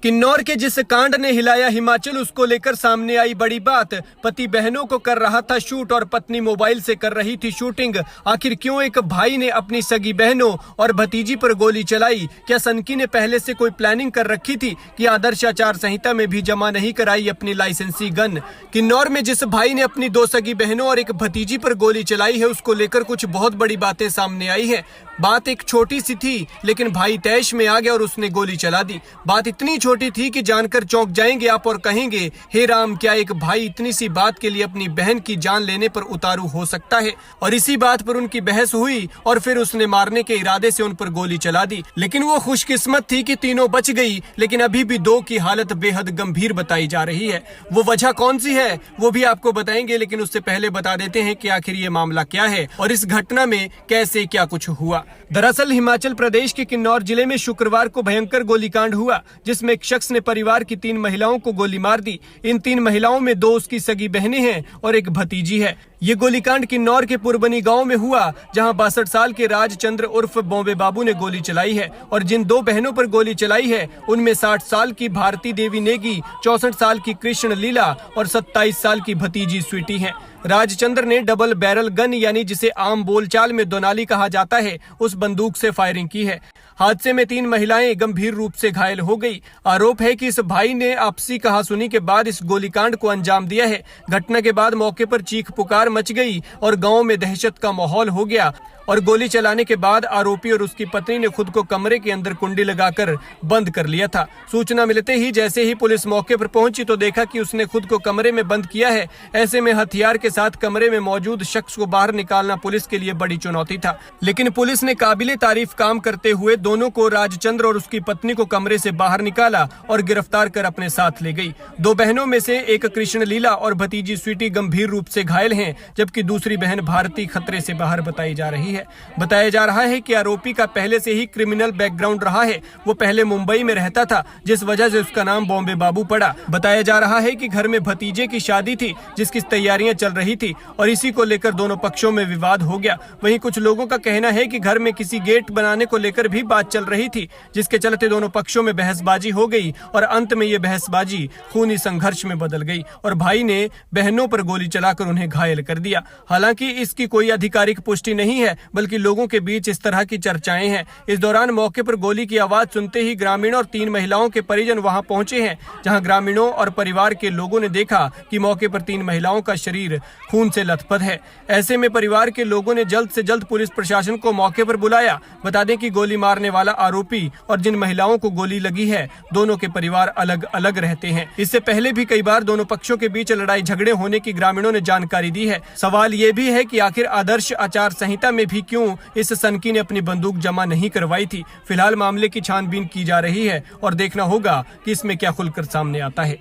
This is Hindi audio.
किन्नौर के जिस कांड ने हिलाया हिमाचल, उसको लेकर सामने आई बड़ी बात। पति बहनों को कर रहा था शूट और पत्नी मोबाइल से कर रही थी शूटिंग। आखिर क्यों एक भाई ने अपनी सगी बहनों और भतीजी पर गोली चलाई? क्या सनकी ने पहले से कोई प्लानिंग कर रखी थी कि आदर्श आचार संहिता में भी जमा नहीं कराई अपनी लाइसेंसी गन? किन्नौर में जिस भाई ने अपनी 2 सगी बहनों और एक भतीजी पर गोली चलाई है, उसको लेकर कुछ बहुत बड़ी बातें सामने आई है। बात एक छोटी सी थी, लेकिन भाई तैश में आ गया और उसने गोली चला दी। बात इतनी छोटी थी कि जानकर चौंक जाएंगे आप और कहेंगे, हे राम, क्या एक भाई इतनी सी बात के लिए अपनी बहन की जान लेने पर उतारू हो सकता है? और इसी बात पर उनकी बहस हुई और फिर उसने मारने के इरादे से उन पर गोली चला दी। लेकिन वो खुशकिस्मत थी कि तीनों बच गई, लेकिन अभी भी 2 की हालत बेहद गंभीर बताई जा रही है। वो वजह कौन सी है वो भी आपको बताएंगे, लेकिन उससे पहले बता देते हैं कि आखिर ये मामला क्या है और इस घटना में कैसे क्या कुछ हुआ। दरअसल हिमाचल प्रदेश के किन्नौर जिले में शुक्रवार को भयंकर गोलीकांड हुआ, जिसमें एक शख्स ने परिवार की 3 महिलाओं को गोली मार दी। इन 3 महिलाओं में 2 उसकी सगी बहनें हैं और एक भतीजी है। ये गोलीकांड किन्नौर के पुरबनी गांव में हुआ, जहां 62 साल के राजचंद्र उर्फ बॉम्बे बाबू ने गोली चलाई है। और जिन 2 बहनों पर गोली चलाई है, उनमें 60 साल की भारती देवी नेगी, 64 साल की कृष्ण लीला और 27 साल की भतीजी स्वीटी है। राजचंद्र ने डबल बैरल गन, यानी जिसे आम बोलचाल में दोनाली कहा जाता है, उस बंदूक से फायरिंग की है। हादसे में 3 महिलाएं गंभीर रूप से घायल हो गई। आरोप है कि इस भाई ने आपसी कहासुनी के बाद इस गोलीकांड को अंजाम दिया है। घटना के बाद मौके पर चीख पुकार मच गई और गांव में दहशत का माहौल हो गया। और गोली चलाने के बाद आरोपी और उसकी पत्नी ने खुद को कमरे के अंदर कुंडी लगाकर बंद कर लिया था। सूचना मिलते ही जैसे ही पुलिस मौके पर पहुंची तो देखा कि उसने खुद को कमरे में बंद किया है। ऐसे में हथियार के साथ कमरे में मौजूद शख्स को बाहर निकालना पुलिस के लिए बड़ी चुनौती था, लेकिन पुलिस ने काबिले तारीफ काम करते हुए दोनों को, राजचंद्र और उसकी पत्नी को, कमरे से बाहर निकाला और गिरफ्तार कर अपने साथ ले गई। 2 बहनों में से एक कृष्ण लीला और भतीजी स्वीटी गंभीर रूप से घायल हैं, जबकि दूसरी बहन भारती खतरे से बाहर बताई जा रही है। बताया जा रहा है कि आरोपी का पहले से ही क्रिमिनल बैकग्राउंड रहा है। वो पहले मुंबई में रहता था, जिस वजह से उसका नाम बॉम्बे बाबू पड़ा। बताया जा रहा है कि घर में भतीजे की शादी थी, जिसकी तैयारियां चल रही थी और इसी को लेकर दोनों पक्षों में विवाद हो गया। वहीं कुछ लोगों का कहना है कि घर में किसी गेट बनाने को लेकर भी बात चल रही थी, जिसके चलते दोनों पक्षों में बहसबाजी हो गई और अंत में ये बहसबाजी खूनी संघर्ष में बदल गई और भाई ने बहनों पर गोली चलाकर उन्हें घायल कर दिया। हालांकि इसकी कोई आधिकारिक पुष्टि नहीं है, बल्कि लोगों के बीच इस तरह की चर्चाएं हैं। इस दौरान मौके पर गोली की आवाज सुनते ही ग्रामीण और 3 महिलाओं के परिजन वहां पहुंचे हैं, जहां ग्रामीणों और परिवार के लोगों ने देखा कि मौके पर 3 महिलाओं का शरीर खून से लथपथ है। ऐसे में परिवार के लोगों ने जल्द से जल्द पुलिस प्रशासन को मौके पर बुलाया। बता दें कि गोली मारने वाला आरोपी और जिन महिलाओं को गोली लगी है, दोनों के परिवार अलग अलग रहते हैं। इससे पहले भी कई बार दोनों पक्षों के बीच लड़ाई झगड़े होने की ग्रामीणों ने जानकारी दी है। सवाल ये भी है कि आखिर आदर्श आचार संहिता में भी क्यों इस सनकी ने अपनी बंदूक जमा नहीं करवाई थी। फिलहाल मामले की छानबीन की जा रही है और देखना होगा कि इसमें क्या खुलकर सामने आता है।